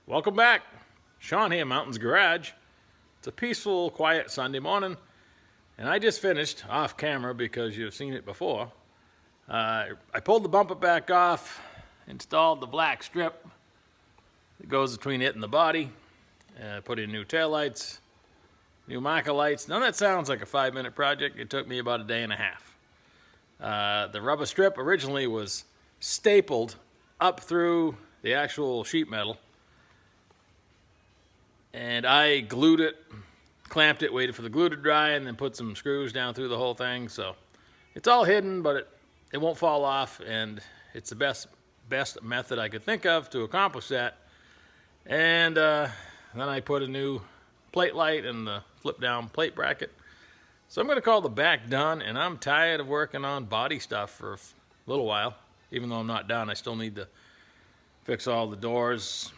Welcome back. Sean here, Mountains Garage. It's a peaceful, quiet Sunday morning, and I just finished off camera because you've seen it before. I pulled the bumper back off, installed the black strip that goes between it and the body, put in new taillights, new marker lights. Now that sounds like a 5-minute project. It took me about a day and a half. The rubber strip originally was stapled up through the actual sheet metal, and I glued it, clamped it, waited for the glue to dry, and then put some screws down through the whole thing. So it's all hidden, but it won't fall off, and it's the best method I could think of to accomplish that. And then I put a new plate light and the flip down plate bracket. So I'm going to call the back done, and I'm tired of working on body stuff for a little while. Even though I'm not done, I still need to fix all the doors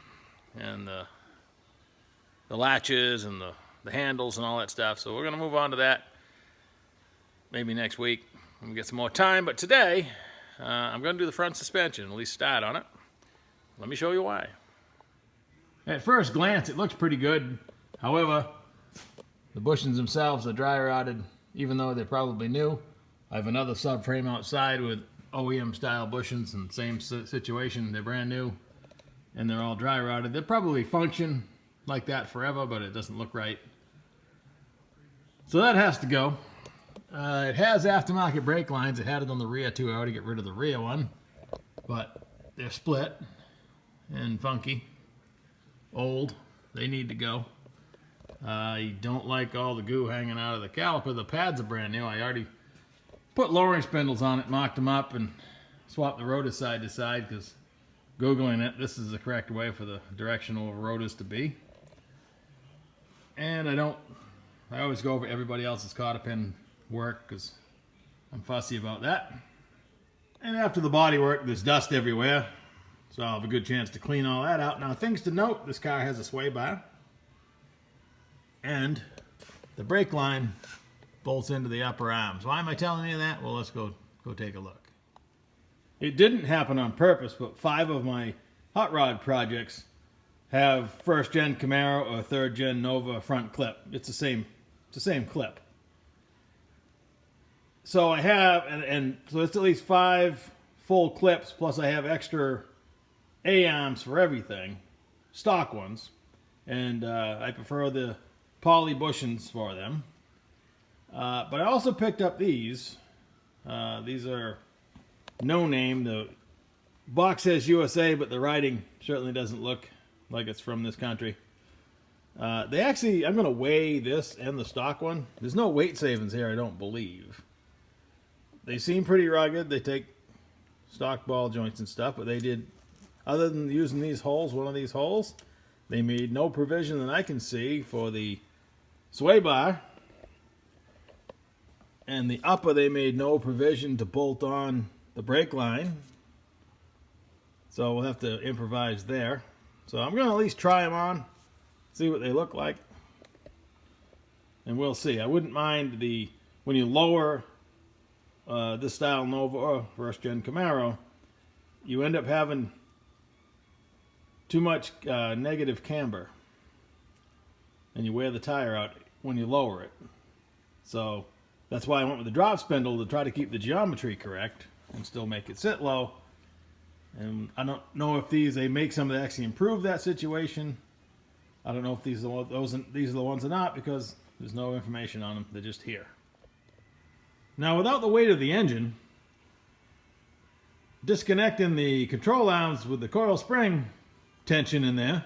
and the latches and the handles and all that stuff. So we're going to move on to that maybe next week when we get some more time. But today, I'm going to do the front suspension, at least start on it. Let me show you why. At first glance, it looks pretty good. However, the bushings themselves are dry rotted, even though they're probably new. I have another subframe outside with OEM style bushings, and same situation. They're brand new and they're all dry rotted. They'll probably function like that forever, but it doesn't look right. So that has to go. It has aftermarket brake lines. It had it on the rear too. I already get rid of the rear one, but they're split and funky, old. They need to go. I don't like all the goo hanging out of the caliper. The pads are brand new. I already put lowering spindles on it, mocked them up, and swapped the rotors side to side because Googling it, this is the correct way for the directional rotors to be. And I always go over everybody else's cotter pin work because I'm fussy about that. And after the body work, there's dust everywhere, so I'll have a good chance to clean all that out. Now, things to note, this car has a sway bar, and the brake line bolts into the upper arms. Why am I telling you that? Well, let's go take a look. It didn't happen on purpose, but 5 of my hot rod projects have 1st gen Camaro or 3rd gen Nova front clip. It's the same clip. So I have, and so it's at least 5 full clips, plus I have extra A-arms for everything, stock ones, and I prefer the poly bushings for them. But I also picked up these. These are no name. The box says USA, but the writing certainly doesn't look like it's from this country. They actually, I'm going to weigh this and the stock one. There's no weight savings here, I don't believe. They seem pretty rugged. They take stock ball joints and stuff, but they did, other than using these holes, one of these holes, they made no provision that I can see for the sway bar. And the upper, they made no provision to bolt on the brake line. So we'll have to improvise there. So I'm going to at least try them on, see what they look like. And we'll see. I wouldn't mind when you lower this style Nova or 1st gen Camaro, you end up having too much negative camber. And you wear the tire out when you lower it. So that's why I went with the drop spindle, to try to keep the geometry correct and still make it sit low. And I don't know if they make some that actually improve that situation. I don't know if these are the ones or not, because there's no information on them. They're just here. Now, without the weight of the engine, disconnecting the control arms with the coil spring tension in there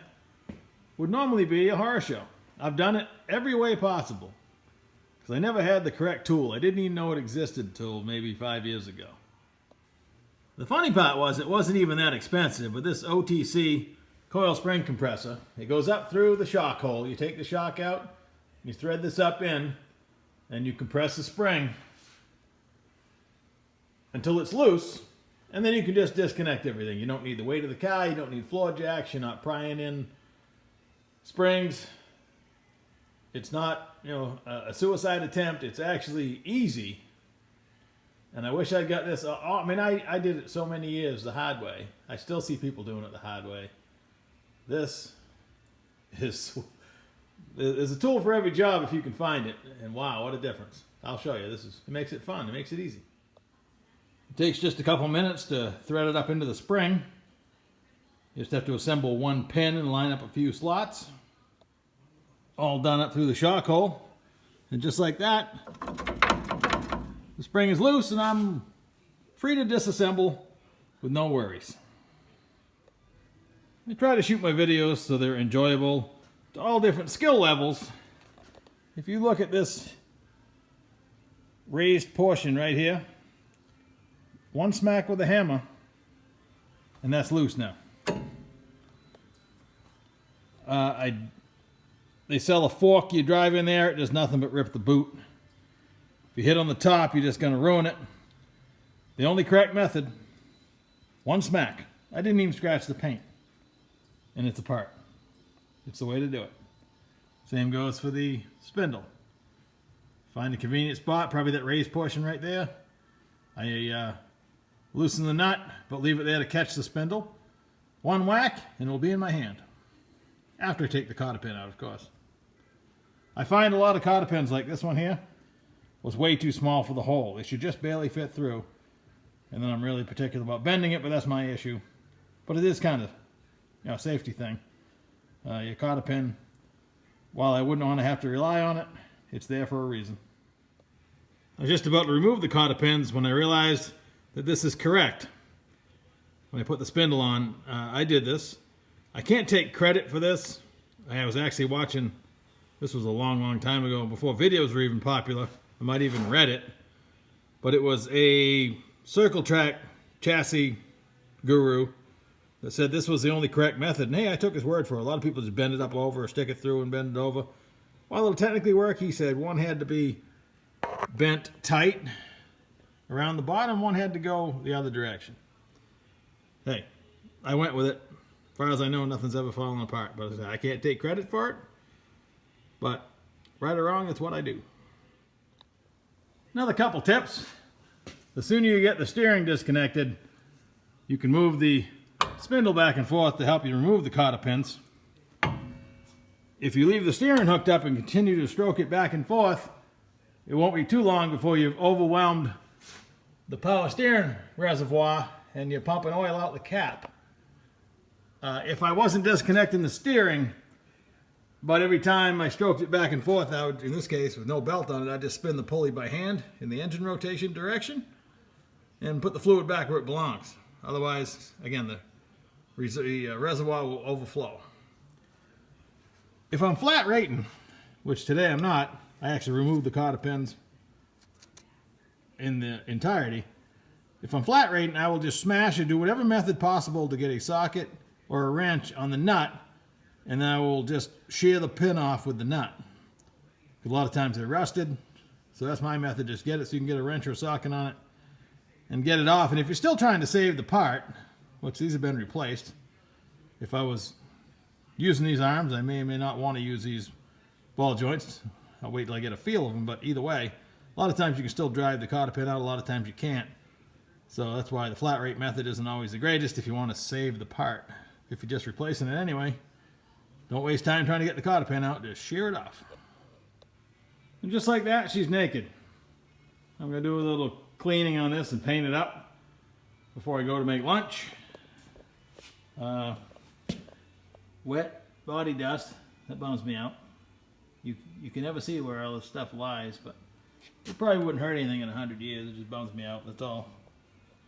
would normally be a horror show. I've done it every way possible, because I never had the correct tool. I didn't even know it existed until maybe 5 years ago. The funny part was, it wasn't even that expensive. With this OTC coil spring compressor, it goes up through the shock hole. You take the shock out, you thread this up in, and you compress the spring until it's loose, and then you can just disconnect everything. You don't need the weight of the car, you don't need floor jacks, you're not prying in springs. It's not, a suicide attempt. It's actually easy. And I wish I'd got this. I did it so many years the hard way. I still see people doing it the hard way. This is there's a tool for every job if you can find it. And wow, what a difference. I'll show you. It makes it fun. It makes it easy. It takes just a couple minutes to thread it up into the spring. You just have to assemble one pin and line up a few slots. All done up through the shock hole. And just like that, the spring is loose and I'm free to disassemble with no worries. I try to shoot my videos so they're enjoyable to all different skill levels. If you look at this raised portion right here, one smack with a hammer and that's loose now. They sell a fork, you drive in there, it does nothing but rip the boot. If you hit on the top, you're just going to ruin it. The only correct method, one smack. I didn't even scratch the paint. And it's apart. It's the way to do it. Same goes for the spindle. Find a convenient spot, probably that raised portion right there. I loosen the nut, but leave it there to catch the spindle. One whack, and it'll be in my hand. After I take the cotter pin out, of course. I find a lot of cotter pins like this one here was way too small for the hole. It should just barely fit through. And then I'm really particular about bending it, but that's my issue. But it is kind of, you know, a safety thing. Your cotter pin, while I wouldn't want to have to rely on it, it's there for a reason. I was just about to remove the cotter pins when I realized that this is correct. When I put the spindle on, I did this. I can't take credit for this. I was actually watching, this was a long time ago, before videos were even popular. I might even read it. But it was a circle track chassis guru that said this was the only correct method. And hey, I took his word for it. A lot of people just bend it up over or stick it through and bend it over. While it'll technically work, he said one had to be bent tight around the bottom, one had to go the other direction. Hey, I went with it. As far as I know, nothing's ever fallen apart. But I can't take credit for it. But right or wrong, it's what I do. Another couple tips. The sooner you get the steering disconnected, you can move the spindle back and forth to help you remove the cotter pins. If you leave the steering hooked up and continue to stroke it back and forth, it won't be too long before you've overwhelmed the power steering reservoir and you're pumping oil out the cap. If I wasn't disconnecting the steering, but every time I stroked it back and forth, I would, in this case with no belt on it, I'd just spin the pulley by hand in the engine rotation direction and put the fluid back where it belongs. Otherwise, again, the reservoir will overflow. If I'm flat rating, which today I'm not, I actually removed the cotter pins in the entirety. If I'm flat rating, I will just smash and do whatever method possible to get a socket or a wrench on the nut, and then I will just shear the pin off with the nut. A lot of times they're rusted, so that's my method. Just get it so you can get a wrench or a socket on it and get it off. And if you're still trying to save the part, which these have been replaced, if I was using these arms, I may or may not want to use these ball joints. I'll wait till I get a feel of them, but either way, a lot of times you can still drive the cotter pin out, a lot of times you can't. So that's why the flat rate method isn't always the greatest if you want to save the part. If you're just replacing it anyway, don't waste time trying to get the cotter pin out, just shear it off. And just like that, she's naked. I'm going to do a little cleaning on this and paint it up before I go to make lunch. Wet body dust, that bums me out. You can never see where all this stuff lies, but it probably wouldn't hurt anything in 100 years. It just bums me out, that's all.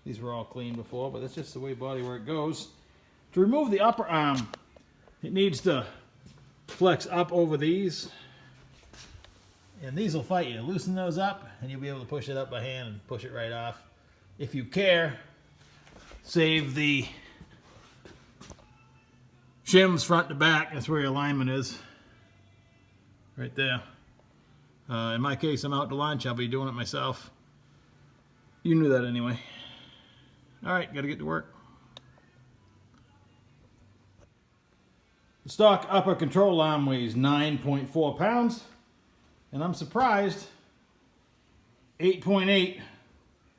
These were all clean before, but that's just the way bodywork goes. To remove the upper arm, it needs to flex up over these. And these will fight you. Loosen those up, and you'll be able to push it up by hand and push it right off. If you care, save the shims front to back. That's where your alignment is. Right there. In my case, I'm out to lunch. I'll be doing it myself. You knew that anyway. All right, got to get to work. The stock upper control arm weighs 9.4 pounds, and I'm surprised 8.8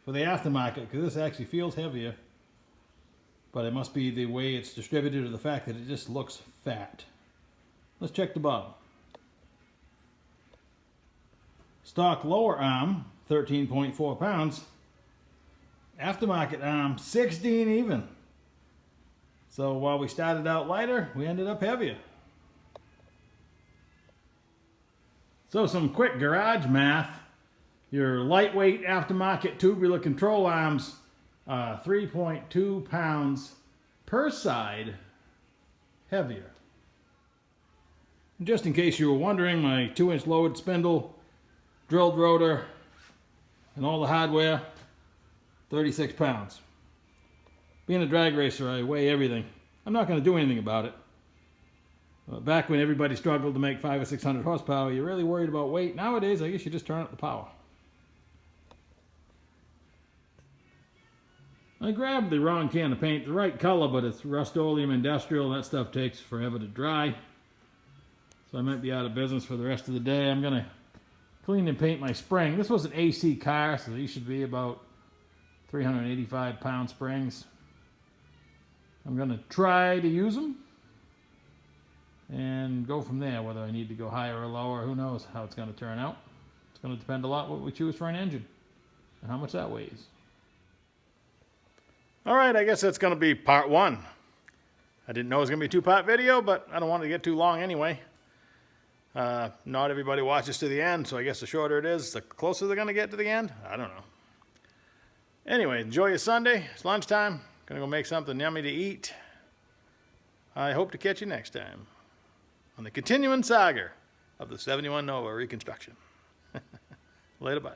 for the aftermarket, because this actually feels heavier, but it must be the way it's distributed or the fact that it just looks fat. Let's check the bottom. Stock lower arm, 13.4 pounds. Aftermarket arm, 16 even. So while we started out lighter, we ended up heavier. So some quick garage math. Your lightweight aftermarket tubular control arms, 3.2 pounds per side heavier. And just in case you were wondering, my 2-inch lowered spindle, drilled rotor, and all the hardware, 36 pounds. Being a drag racer, I weigh everything. I'm not going to do anything about it. Back when everybody struggled to make 500 or 600 horsepower, you're really worried about weight. Nowadays, I guess you just turn up the power. I grabbed the wrong can of paint, the right color, but it's Rust-Oleum Industrial. That stuff takes forever to dry. So I might be out of business for the rest of the day. I'm going to clean and paint my spring. This was an AC car, so these should be about 385 pound springs. I'm going to try to use them and go from there. Whether I need to go higher or lower, who knows how it's going to turn out. It's going to depend a lot what we choose for an engine and how much that weighs. All right, I guess that's going to be part 1. I didn't know it was going to be a 2-part video, but I don't want it to get too long anyway. Not everybody watches to the end, so I guess the shorter it is, the closer they're going to get to the end. I don't know. Anyway, enjoy your Sunday. It's lunchtime. Gonna go make something yummy to eat. I hope to catch you next time on the continuing saga of the 71 Nova reconstruction. Later, bye.